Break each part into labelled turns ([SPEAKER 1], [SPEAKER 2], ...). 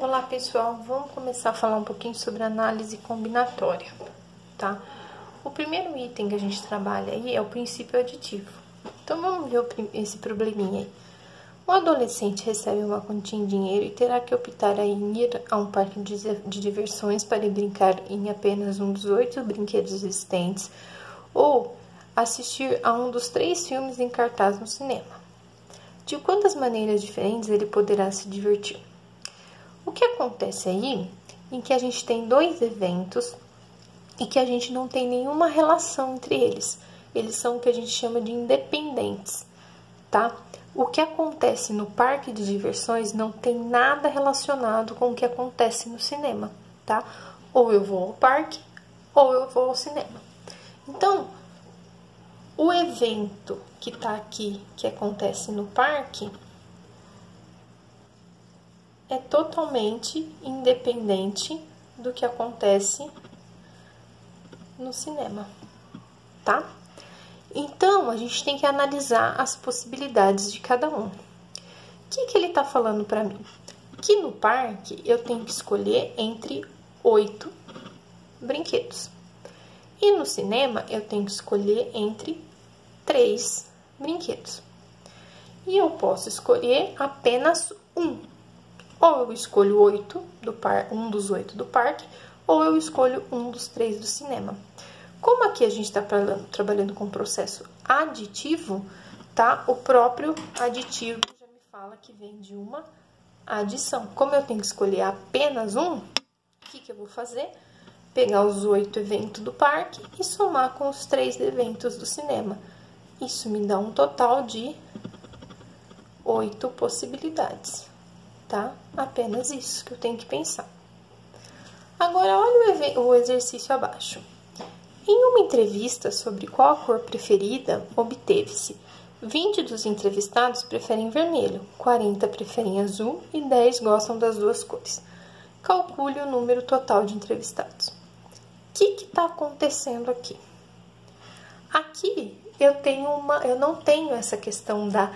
[SPEAKER 1] Olá pessoal, vamos começar a falar um pouquinho sobre análise combinatória, tá? O primeiro item que a gente trabalha aí é o princípio aditivo. Então vamos ver esse probleminha aí. Um adolescente recebe uma quantia em dinheiro e terá que optar em ir a um parque de diversões para brincar em apenas um dos 8 brinquedos existentes ou assistir a um dos 3 filmes em cartaz no cinema. De quantas maneiras diferentes ele poderá se divertir? O que acontece aí em que a gente tem dois eventos e que a gente não tem nenhuma relação entre eles. Eles são o que a gente chama de independentes, tá? O que acontece no parque de diversões não tem nada relacionado com o que acontece no cinema, tá? Ou eu vou ao parque ou eu vou ao cinema. Então, o evento que tá aqui, que acontece no parque, é totalmente independente do que acontece no cinema, tá? Então, a gente tem que analisar as possibilidades de cada um. O que ele tá falando para mim? Que no parque eu tenho que escolher entre 8 brinquedos. E no cinema eu tenho que escolher entre 3 brinquedos. E eu posso escolher apenas um. Ou eu escolho um dos 8 do parque, ou eu escolho um dos 3 do cinema. Como aqui a gente está trabalhando com processo aditivo, tá? O próprio aditivo já me fala que vem de uma adição. Como eu tenho que escolher apenas um, o que eu vou fazer? Pegar os 8 eventos do parque e somar com os 3 eventos do cinema. Isso me dá um total de 8 possibilidades. Tá? Apenas isso que eu tenho que pensar. Agora, olha o exercício abaixo. Em uma entrevista sobre qual a cor preferida, obteve-se 20 dos entrevistados preferem vermelho, 40 preferem azul e 10 gostam das duas cores. Calcule o número total de entrevistados. O que está acontecendo aqui? Aqui eu não tenho essa questão da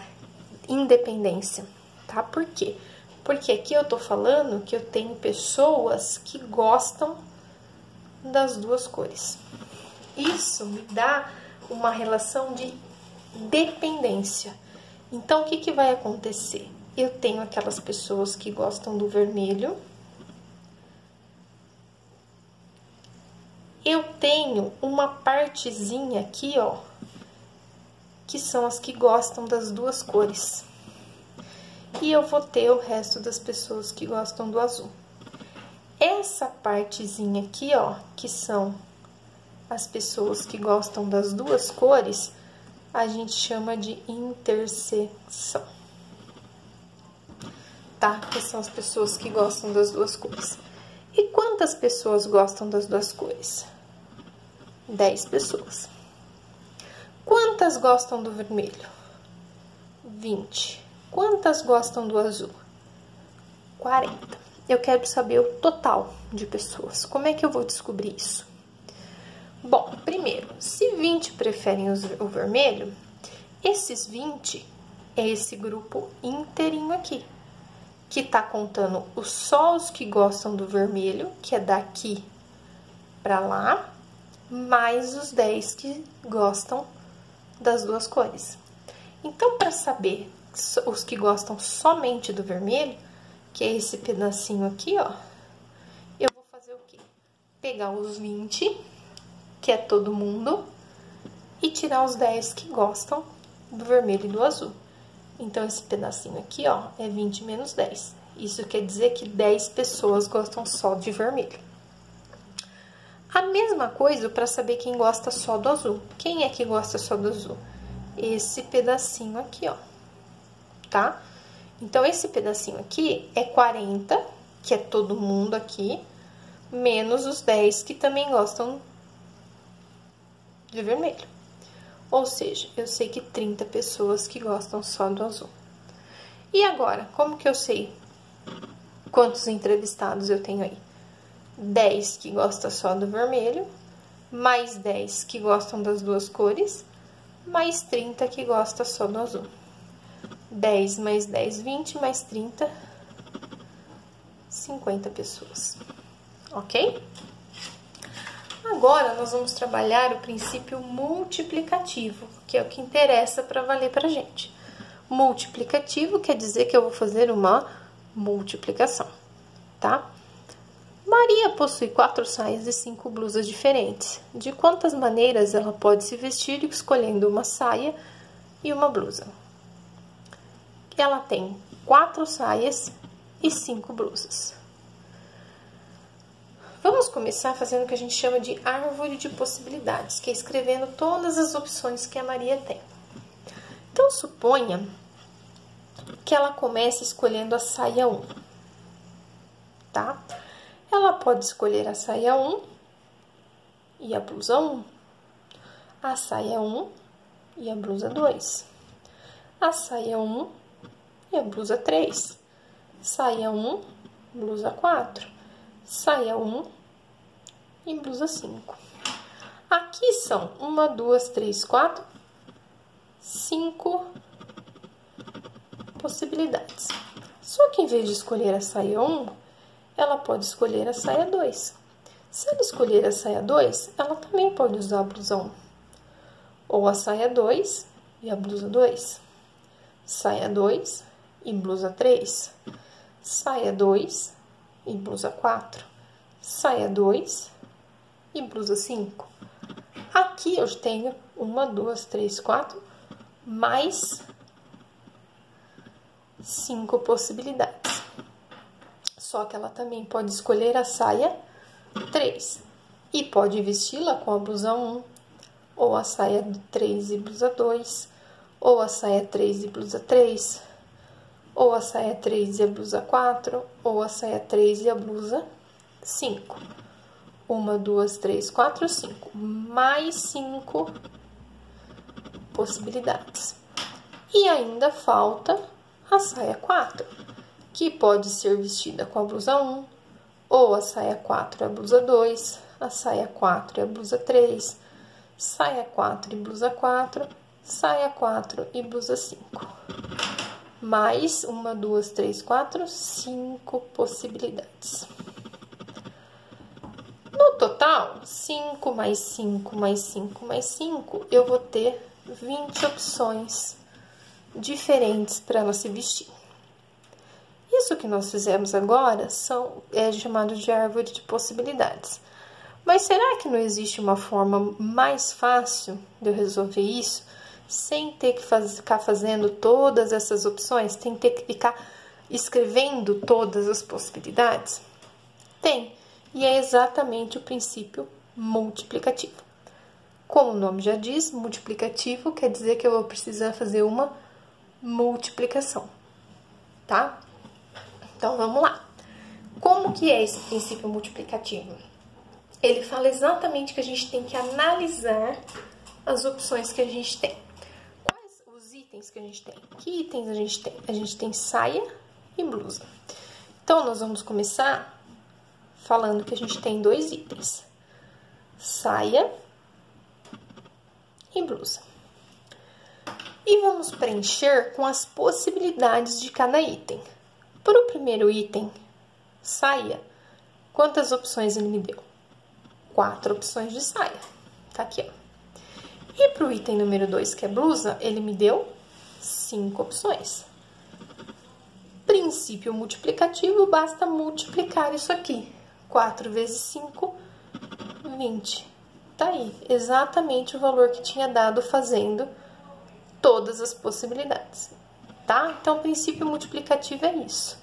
[SPEAKER 1] independência, tá? Por quê? Porque aqui eu tô falando que eu tenho pessoas que gostam das duas cores. Isso me dá uma relação de dependência. Então, o que vai acontecer? Eu tenho aquelas pessoas que gostam do vermelho. Eu tenho uma partezinha aqui, ó, que são as que gostam das duas cores. E eu vou ter o resto das pessoas que gostam do azul. Essa partezinha aqui, ó, que são as pessoas que gostam das duas cores, a gente chama de interseção. Tá? Que são as pessoas que gostam das duas cores. E quantas pessoas gostam das duas cores? 10 pessoas. Quantas gostam do vermelho? 20. Quantas gostam do azul? 40. Eu quero saber o total de pessoas. Como é que eu vou descobrir isso? Bom, primeiro, se 20 preferem o vermelho, esses 20 é esse grupo inteirinho aqui, que tá contando só os que gostam do vermelho, que é daqui pra lá, mais os 10 que gostam das duas cores. Então, para saber os que gostam somente do vermelho, que é esse pedacinho aqui, ó, eu vou fazer o quê? Pegar os 20, que é todo mundo, e tirar os 10 que gostam do vermelho e do azul. Então, esse pedacinho aqui, ó, é 20 menos 10. Isso quer dizer que 10 pessoas gostam só de vermelho. A mesma coisa para saber quem gosta só do azul. Quem é que gosta só do azul? Esse pedacinho aqui, ó. Tá? Então, esse pedacinho aqui é 40, que é todo mundo aqui, menos os 10 que também gostam de vermelho. Ou seja, eu sei que 30 pessoas que gostam só do azul. E agora, como que eu sei quantos entrevistados eu tenho aí? 10 que gostam só do vermelho, mais 10 que gostam das duas cores, mais 30 que gostam só do azul. 10 mais 10, 20, mais 30, 50 pessoas, ok? Agora, nós vamos trabalhar o princípio multiplicativo, que é o que interessa para valer para a gente. Multiplicativo quer dizer que eu vou fazer uma multiplicação, tá? Maria possui 4 saias e 5 blusas diferentes. De quantas maneiras ela pode se vestir escolhendo uma saia e uma blusa? Ela tem 4 saias e 5 blusas. Vamos começar fazendo o que a gente chama de árvore de possibilidades, que é escrevendo todas as opções que a Maria tem. Então, suponha que ela comece escolhendo a saia 1, tá? Ela pode escolher a saia 1 e a blusa 1, a saia 1 e a blusa 2, a saia 1 e a blusa 3, saia 1, blusa 4, saia 1 e blusa 5. Aqui são 1, 2, 3, 4, 5 possibilidades. Só que em vez de escolher a saia 1, ela pode escolher a saia 2. Se ela escolher a saia 2, ela também pode usar a blusa 1. Ou a saia 2 e a blusa 2. Saia 2 e blusa 3. Saia 2 e blusa 4. Saia 2 e blusa 5. Aqui eu tenho 1, 2, 3, 4, mais 5 possibilidades. Só que ela também pode escolher a saia 3 e pode vesti-la com a blusa 1, ou a saia 3 e blusa 2, ou a saia 3 e blusa 3, ou a saia 3 e a blusa 4, ou a saia 3 e a blusa 5. 1, 2, 3, 4, 5. Mais 5 possibilidades. E ainda falta a saia 4, que pode ser vestida com a blusa 1, ou a saia 4 e a blusa 2, a saia 4 e a blusa 3, saia 4 e blusa 4, saia 4 e blusa 5. Mais 1, 2, 3, 4, 5 possibilidades. No total, 5 mais 5 mais 5 mais 5, eu vou ter 20 opções diferentes para ela se vestir. Isso que nós fizemos agora é chamado de árvore de possibilidades. Mas será que não existe uma forma mais fácil de eu resolver isso, sem ter que ficar fazendo todas essas opções, sem ter que ficar escrevendo todas as possibilidades? Tem, e é exatamente o princípio multiplicativo. Como o nome já diz, multiplicativo quer dizer que eu vou precisar fazer uma multiplicação, tá? Então, vamos lá. Como que é esse princípio multiplicativo? Ele fala exatamente que a gente tem que analisar as opções que a gente tem. Quais os itens que a gente tem? Que itens a gente tem? A gente tem saia e blusa. Então, nós vamos começar falando que a gente tem 2 itens. Saia e blusa. E vamos preencher com as possibilidades de cada item. Para o primeiro item, saia, quantas opções ele me deu? 4 opções de saia. Tá aqui, ó. E para o item número 2, que é blusa, ele me deu 5 opções. Princípio multiplicativo, basta multiplicar isso aqui. 4 vezes 5, 20. Tá aí, exatamente o valor que tinha dado fazendo todas as possibilidades, tá? Então, o princípio multiplicativo é isso.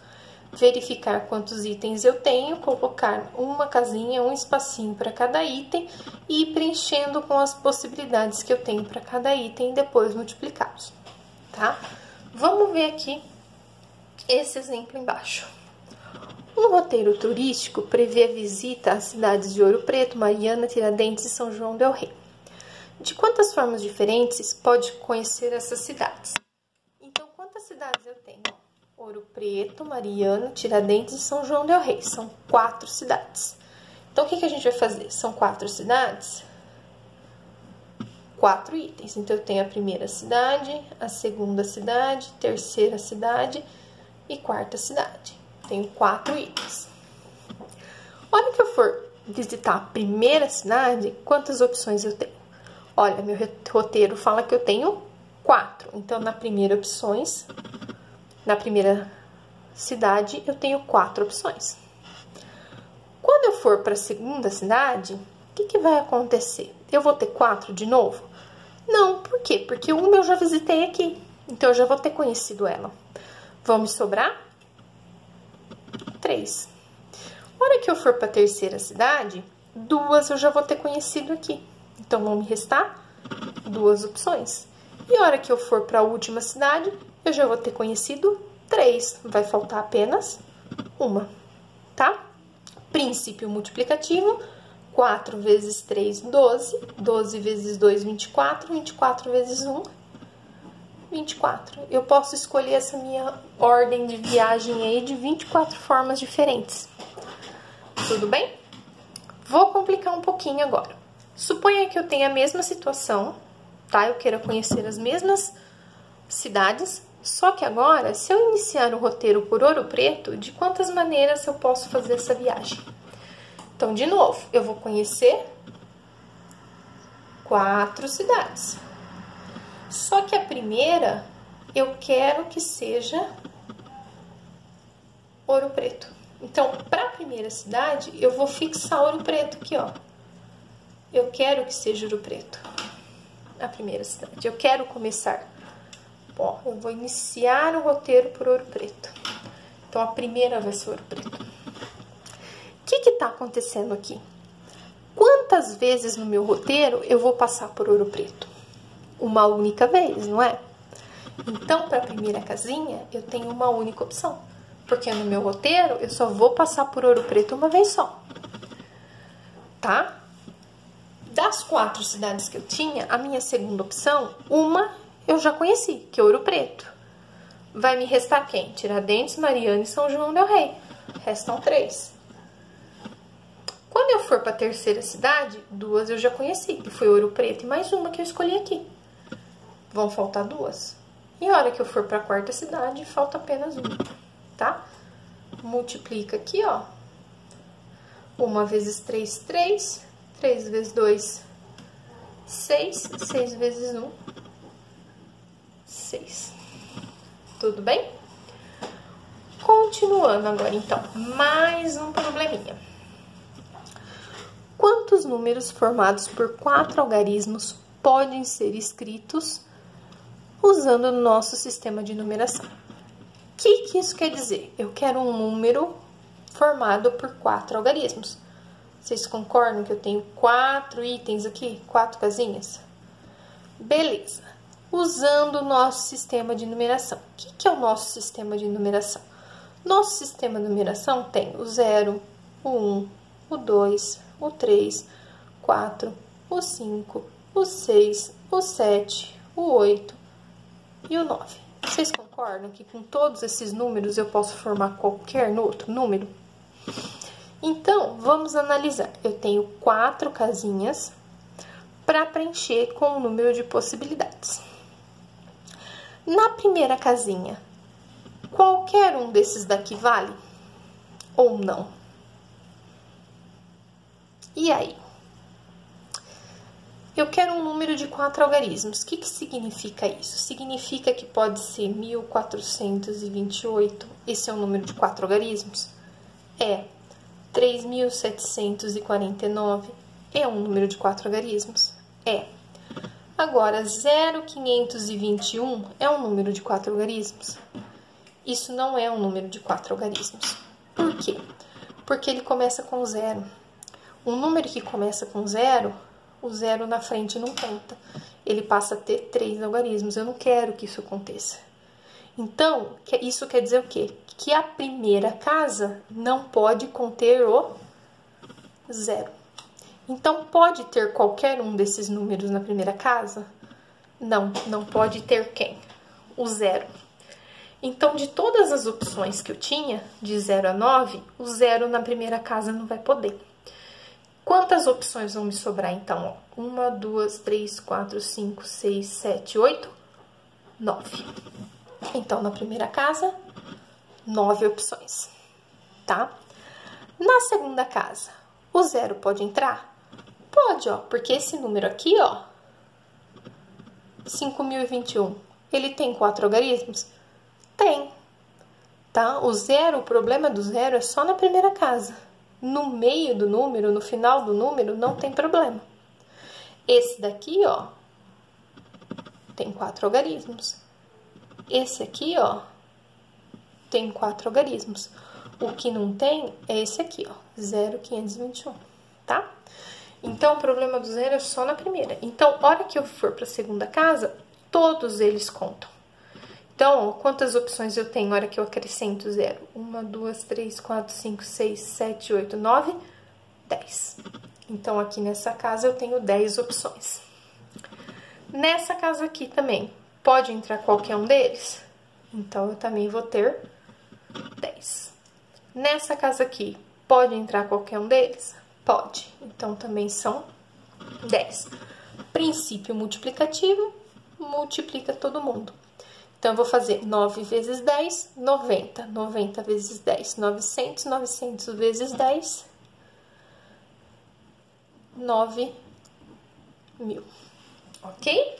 [SPEAKER 1] Verificar quantos itens eu tenho, colocar uma casinha, um espacinho para cada item e ir preenchendo com as possibilidades que eu tenho para cada item e depois multiplicá-los, tá? Vamos ver aqui esse exemplo embaixo. Um roteiro turístico prevê a visita às cidades de Ouro Preto, Mariana, Tiradentes e São João del Rei. De quantas formas diferentes pode conhecer essas cidades? Então, quantas cidades eu tenho? Ouro Preto, Mariana, Tiradentes e São João del Rei. São 4 cidades. Então, o que a gente vai fazer? São 4 cidades, 4 itens. Então, eu tenho a primeira cidade, a segunda cidade, terceira cidade e quarta cidade. Tenho 4 itens. A hora que eu for visitar a primeira cidade, quantas opções eu tenho? Olha, meu roteiro fala que eu tenho 4. Então, na primeira cidade, eu tenho 4 opções. Quando eu for para a segunda cidade, o que vai acontecer? Eu vou ter 4 de novo? Não, por quê? Porque uma eu já visitei aqui, então eu já vou ter conhecido ela. Vão me sobrar 3. A hora que eu for para a terceira cidade, 2 eu já vou ter conhecido aqui. Então, vão me restar 2 opções. E a hora que eu for para a última cidade, eu já vou ter conhecido 3. Vai faltar apenas uma, tá? Princípio multiplicativo. 4 vezes 3, 12. 12 vezes 2, 24. 24 vezes 1, 24. Eu posso escolher essa minha ordem de viagem aí de 24 formas diferentes. Tudo bem? Vou complicar um pouquinho agora. Suponha que eu tenha a mesma situação, tá? Eu queira conhecer as mesmas cidades, só que agora, se eu iniciar o roteiro por Ouro Preto, de quantas maneiras eu posso fazer essa viagem? Então, de novo, eu vou conhecer 4 cidades. Só que a primeira, eu quero que seja Ouro Preto. Então, para a primeira cidade, eu vou fixar Ouro Preto aqui, ó. Eu quero que seja Ouro Preto, a primeira cidade. Eu quero começar. Ó, eu vou iniciar o roteiro por Ouro Preto. Então, a primeira vai ser Ouro Preto. O que tá acontecendo aqui? Quantas vezes no meu roteiro eu vou passar por Ouro Preto? Uma única vez, não é? Então, para a primeira casinha, eu tenho uma única opção. Porque no meu roteiro, eu só vou passar por Ouro Preto uma vez só. Tá? Das 4 cidades que eu tinha, a minha segunda opção, uma eu já conheci, que é Ouro Preto. Vai me restar quem? Tiradentes, Mariana e São João del Rei. Restam 3. Quando eu for para a terceira cidade, 2 eu já conheci, que foi Ouro Preto, e mais uma que eu escolhi aqui. Vão faltar 2. E a hora que eu for para a quarta cidade, falta apenas uma, tá? Multiplica aqui, ó. 1 vezes 3, 3. 3 vezes 2, 6. 6 vezes 1, 6. Tudo bem? Continuando agora, então, mais um probleminha. Quantos números formados por 4 algarismos podem ser escritos usando o nosso sistema de numeração? O que isso quer dizer? Eu quero um número formado por 4 algarismos. Vocês concordam que eu tenho 4 itens aqui? 4 casinhas? Beleza. Usando o nosso sistema de numeração. O que é o nosso sistema de numeração? Nosso sistema de numeração tem o 0, o 1, o 2, o 3, 4, o 5, o 6, o 7, o 8 e o 9. Vocês concordam que com todos esses números eu posso formar qualquer outro número? Então, vamos analisar. Eu tenho 4 casinhas para preencher com o número de possibilidades. Na primeira casinha, qualquer um desses daqui vale ou não? E aí? Eu quero um número de 4 algarismos. O que significa isso? Significa que pode ser 1428. Esse é um número de 4 algarismos? É. 3.749 é um número de 4 algarismos? É. Agora, 0.521 é um número de 4 algarismos? Isso não é um número de 4 algarismos. Por quê? Porque ele começa com 0. Um número que começa com 0, o 0 na frente não conta. Ele passa a ter 3 algarismos. Eu não quero que isso aconteça. Então, isso quer dizer o quê? Que a primeira casa não pode conter o 0. Então, pode ter qualquer um desses números na primeira casa? Não, não pode ter quem? O 0. Então, de todas as opções que eu tinha, de 0 a 9, o 0 na primeira casa não vai poder. Quantas opções vão me sobrar, então? 1, 2, 3, 4, 5, 6, 7, 8, 9. Então, na primeira casa, 9 opções, tá? Na segunda casa, o 0 pode entrar? Pode, ó, porque esse número aqui, ó, 5.021, ele tem 4 algarismos? Tem, tá? O problema do 0 é só na primeira casa. No meio do número, no final do número, não tem problema. Esse daqui, ó, tem 4 algarismos. Esse aqui, ó, tem 4 algarismos. O que não tem é esse aqui, ó, 0,521, tá? Então, o problema do 0 é só na primeira. Então, hora que eu for para a segunda casa, todos eles contam. Então, quantas opções eu tenho na hora que eu acrescento 0? 1, 2, 3, 4, 5, 6, 7, 8, 9, 10. Então, aqui nessa casa eu tenho 10 opções. Nessa casa aqui também, pode entrar qualquer um deles? Então, eu também vou ter 10. Nessa casa aqui, pode entrar qualquer um deles? Pode. Então, também são 10. Princípio multiplicativo, multiplica todo mundo. Então, eu vou fazer 9 vezes 10, 90. 90 vezes 10, 900. 900 vezes 10, 9.000. Ok?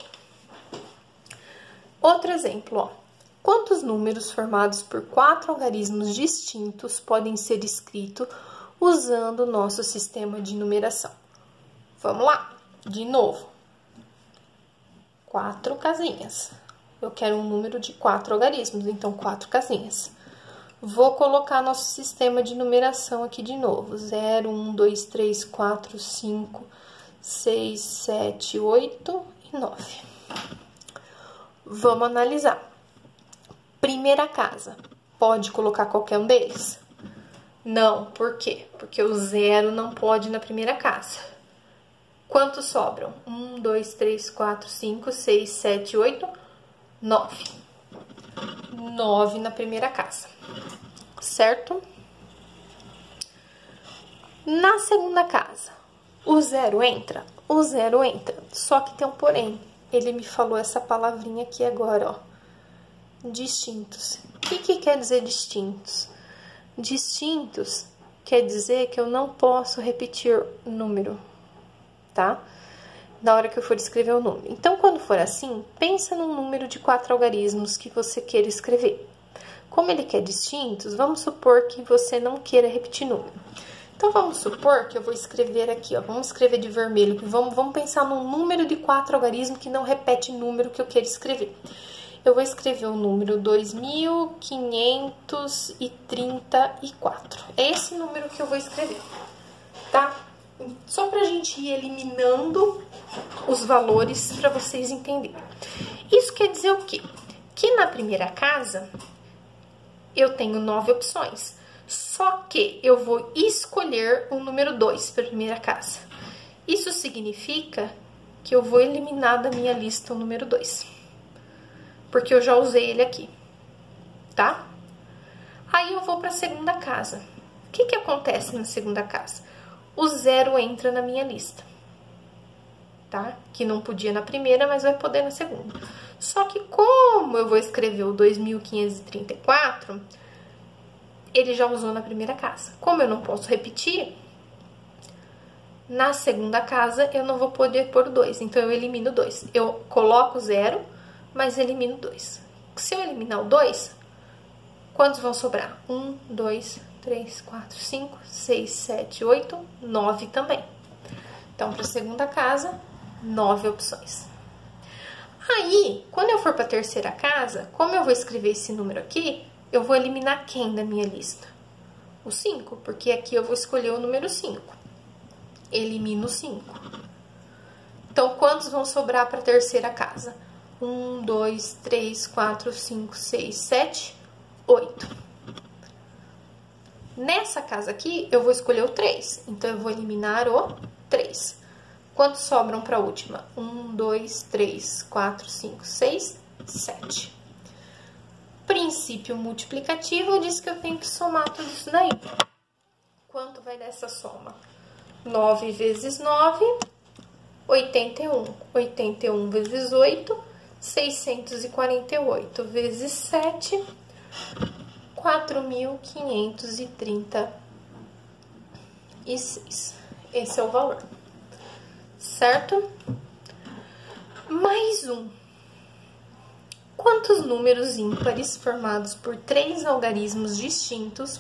[SPEAKER 1] Outro exemplo, ó. Quantos números formados por 4 algarismos distintos podem ser escritos usando o nosso sistema de numeração? Vamos lá, de novo. 4 casinhas. Eu quero um número de 4 algarismos, então 4 casinhas. Vou colocar nosso sistema de numeração aqui de novo. 0, 1, 2, 3, 4, 5, 6, 7, 8 e 9. Vamos analisar. Primeira casa, pode colocar qualquer um deles? Não, por quê? Porque o 0 não pode na primeira casa. Quantos sobram? 1, 2, 3, 4, 5, 6, 7, 8, 9. 9 na primeira casa, certo? Na segunda casa, o 0 entra? O 0 entra, só que tem um porém. Ele me falou essa palavrinha aqui agora, ó. Distintos. O que quer dizer distintos? Distintos quer dizer que eu não posso repetir o número, tá? Na hora que eu for escrever o número. Então, quando for assim, pensa num número de 4 algarismos que você queira escrever. Como ele quer distintos, vamos supor que você não queira repetir número. Então, vamos supor que eu vou escrever aqui, ó. Vamos escrever de vermelho. Vamos pensar num número de 4 algarismos que não repete número que eu quero escrever. Eu vou escrever o número 2534. É esse número que eu vou escrever, tá? Só pra gente ir eliminando os valores para vocês entenderem. Isso quer dizer o quê? Que na primeira casa eu tenho 9 opções. Só que eu vou escolher o número 2 para a primeira casa. Isso significa que eu vou eliminar da minha lista o número 2. Porque eu já usei ele aqui, tá? Aí eu vou para a segunda casa. O que acontece na segunda casa? O 0 entra na minha lista, tá? Que não podia na primeira, mas vai poder na segunda. Só que como eu vou escrever o 2534, ele já usou na primeira casa. Como eu não posso repetir, na segunda casa eu não vou poder pôr o 2, então eu elimino o 2. Eu coloco o 0, mas elimino 2. Se eu eliminar o 2, quantos vão sobrar? 1, 2, 3, 4, 5, 6, 7, 8, 9 também. Então, para a segunda casa, 9 opções. Aí, quando eu for para a terceira casa, como eu vou escrever esse número aqui, eu vou eliminar quem da minha lista? O 5, porque aqui eu vou escolher o número 5. Elimino o 5. Então, quantos vão sobrar para a terceira casa? 1, 2, 3, 4, 5, 6, 7, 8. Nessa casa aqui, eu vou escolher o 3. Então, eu vou eliminar o 3. Quantos sobram para a última? 1, 2, 3, 4, 5, 6, 7. Princípio multiplicativo diz que eu tenho que somar tudo isso daí. Quanto vai dar essa soma? 9 vezes 9, 81. 81 vezes 8, 648 vezes 7, 4.532. 6. Esse é o valor, certo? Mais um. Quantos números ímpares formados por 3 algarismos distintos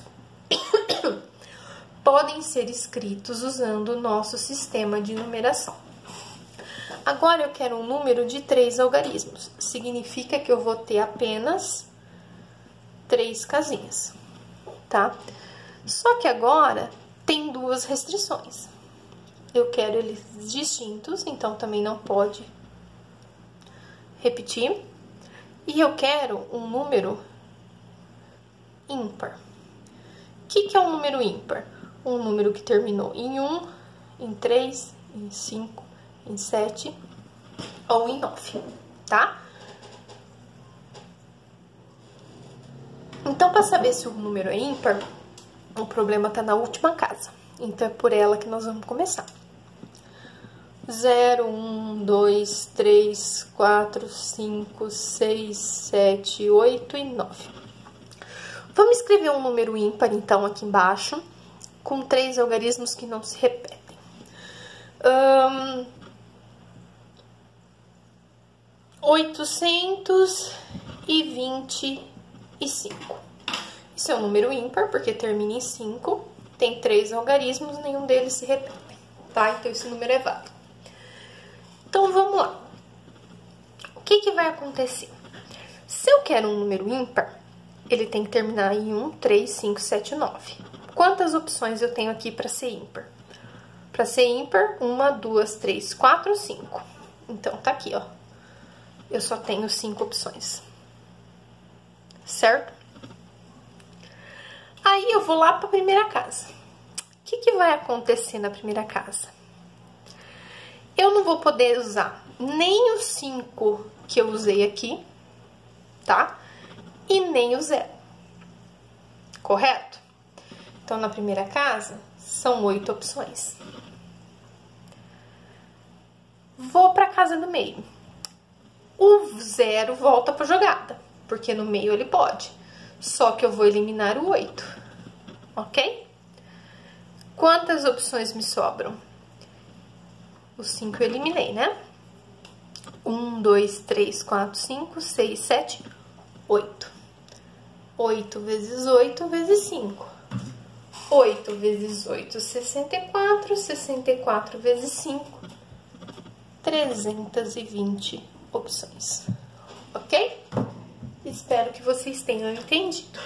[SPEAKER 1] podem ser escritos usando o nosso sistema de numeração? Agora eu quero um número de 3 algarismos. Significa que eu vou ter apenas 3 casinhas, tá? Só que agora tem 2 restrições. Eu quero eles distintos, então também não pode repetir. E eu quero um número ímpar. O que é um número ímpar? Um número que terminou em 1, em 3, em 5, em 7 ou em 9, tá? Então, para saber se o número é ímpar, o problema tá na última casa. Então, é por ela que nós vamos começar. 0, 1, 2, 3, 4, 5, 6, 7, 8 e 9. Vamos escrever um número ímpar, então, aqui embaixo, com 3 algarismos que não se repetem. 825. Esse é um número ímpar, porque termina em 5, tem 3 algarismos, nenhum deles se repete, tá? Então, esse número é válido. Então, vamos lá. O que vai acontecer? Se eu quero um número ímpar, ele tem que terminar em 1, 3, 5, 7, 9. Quantas opções eu tenho aqui para ser ímpar? Para ser ímpar, 1, 2, 3, 4, 5. Então, tá aqui, ó. Eu só tenho 5 opções. Certo? Aí, eu vou lá para a primeira casa. O que vai acontecer na primeira casa? Eu não vou poder usar nem o 5 que eu usei aqui, tá? E nem o 0. Correto? Então, na primeira casa, são 8 opções. Vou para a casa do meio. O 0 volta para jogada, porque no meio ele pode. Só que eu vou eliminar o 8, ok? Quantas opções me sobram? O 5 eu eliminei, né? 1, 2, 3, 4, 5, 6, 7, 8. 8 vezes 8 vezes 5. 8 vezes 8, 64. 64 vezes 5, 320 opções. Ok? Espero que vocês tenham entendido.